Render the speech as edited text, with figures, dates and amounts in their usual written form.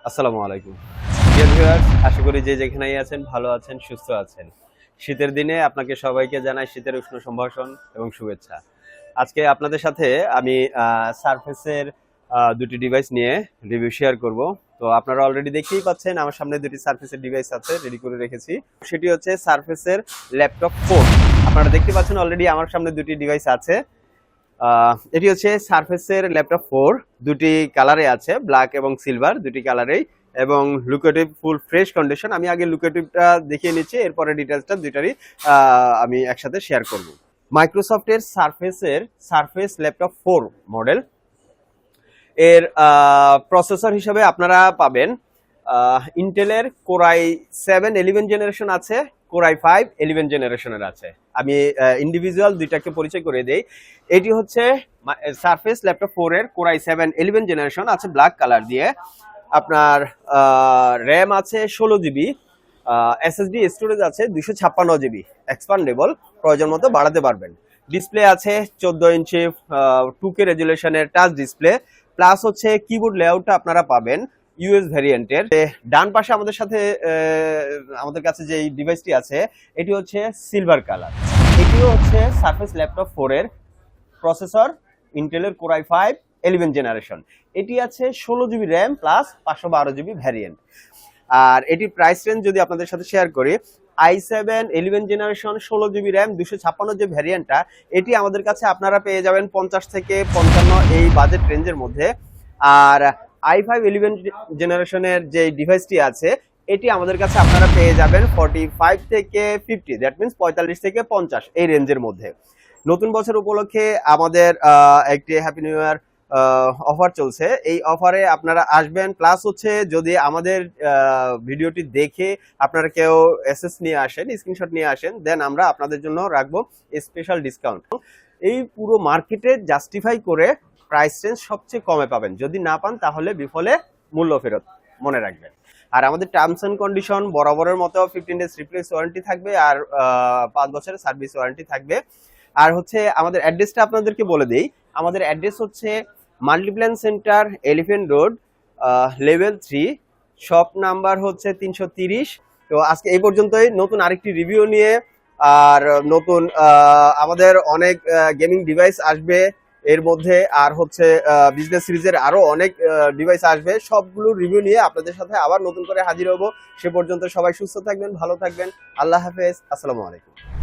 আসসালামু আলাইকুম dear viewers, আশা করি যে যেখানেই আছেন ভালো আছেন, সুস্থ আছেন। শীতের দিনে আপনাকে সবাইকে জানাই শীতের উষ্ণ সম্ভাষণ এবং শুভেচ্ছা। আজকে আপনাদের সাথে আমি সারফেসের দুটি ডিভাইস নিয়ে রিভিউ শেয়ার করব। তো আপনারা অলরেডি দেখতেই পাচ্ছেন আমার সামনে দুটি সারফেসের ডিভাইস আছে, রেডি করে রেখেছি। সেটি হচ্ছে সারফেসের ল্যাপটপ 4। আপনারা দেখতে পাচ্ছেন অলরেডি আমার সামনে দুটি ডিভাইস আছে। এটি হচ্ছে সারফেসের ল্যাপটপ 4, দুটি কালারে আছে, ব্ল্যাক এবং সিলভার দুটি কালারেই, এবং লুকেটিভ ফুল ফ্রেশ কন্ডিশন। আমি আগে লুকেটিভটা দেখিয়ে নিচ্ছি, এরপরে ডিটেলসটা দুইটারই আমি একসাথে শেয়ার করব। মাইক্রোসফটের সারফেস ল্যাপটপ 4 মডেল এর প্রসেসর হিসেবে আপনারা পাবেন ইন্টেলের কোরাই 7 11 জেনারেশন আছে, কোরাই 5 11 জেনারেশনের আছে। আমি ইন্ডিভিজুয়াল দুইটাকে পরিচয় করে দেই। এটি হচ্ছে সারফেস ল্যাপটপ 4 এর কোরাই 7 11 জেনারেশন আছে, ব্ল্যাক কালার দিয়ে। আপনার র্যাম আছে 16 জিবি, এসএসডি স্টোরেজ আছে 256 জিবি, এক্সপান্ডেবল, প্রয়োজন মতো বাড়াতে পারবেন। ডিসপ্লে আছে 14 ইঞ্চি 2K রেজুলেশনের টাচ ডিসপ্লে, প্লাস হচ্ছে কিবোর্ড লেআউটটা আপনারা পাবেন ইউএস ভ্যারিয়েন্টের। ডান পাশে আমাদের কাছে যে ডিভাইসটি আছে এটি হচ্ছে সিলভার কালার। এটিও হচ্ছে সারফেস ল্যাপটপ 4 এর প্রসেসর, ইন্টেলের কোরাই 5 11 জেনারেশন। এটি আছে 16 GB RAM plus 512 GB variant. আর এটি প্রাইস রেঞ্জ যদি আপনাদের সাথে শেয়ার করি, i7 11 জেনারেশন 16 জিবি র্যাম 256 যে ভ্যারিয়েন্টটা, এটি আমাদের কাছে আপনারা পেয়ে যাবেন 50 থেকে 55 এই বাজেট রেঞ্জের মধ্যে। আর i5 11 জেনারেশনের যে ডিভাইসটি আছে এটি আমাদের কাছে আপনারা পেয়ে যাবেন 45 থেকে 50, দ্যাট মিনস 45 থেকে 50 এই রেঞ্জের মধ্যে। নতুন বছর উপলক্ষে আমাদের একটি হ্যাপি নিউ ইয়ার অফার চলছে। এই অফারে আপনারা আসবেন, প্লাস হচ্ছে যদি আমাদের ভিডিওটি দেখে আপনারা কেউ এসএস নিয়ে আসেন, স্ক্রিনশট নিয়ে আসেন, দেন আমরা আপনাদের জন্য রাখবো স্পেশাল ডিসকাউন্ট। এই পুরো মার্কেটে জাস্টিফাই করে প্রাইস রেঞ্জ সবচেয়ে কমে পাবেন। যদি না পান তাহলে বিফলে মূল্য ফেরত, মনে রাখবেন। আর আমাদের টার্মস এন্ড কন্ডিশন বরাবরের মতো 15 ডেজ রিপ্লেস ওয়ারেন্টি থাকবে, আর 5 বছরের সার্ভিস ওয়ারেন্টি থাকবে। আর হচ্ছে আমাদের অ্যাড্রেসটা আপনাদেরকে বলে দিই। আমাদের অ্যাড্রেস হচ্ছে Multiplan centre, elephant road, level 3, shop number হচ্ছে 330। তো আজকে এই পর্যন্তই। নতুন আরেকটি রিভিউ নিয়ে আর নতুন আমাদের অনেক গেমিং ডিভাইস আসবে এর মধ্যে, আর হচ্ছে বিজনেস সিরিজের আরো অনেক ডিভাইস আসবে। সবগুলো রিভিউ নিয়ে আপনাদের সাথে আবার নতুন করে হাজির হব। সে পর্যন্ত সবাই সুস্থ থাকবেন, ভালো থাকবেন। আল্লাহ হাফেজ, আসসালামু আলাইকুম।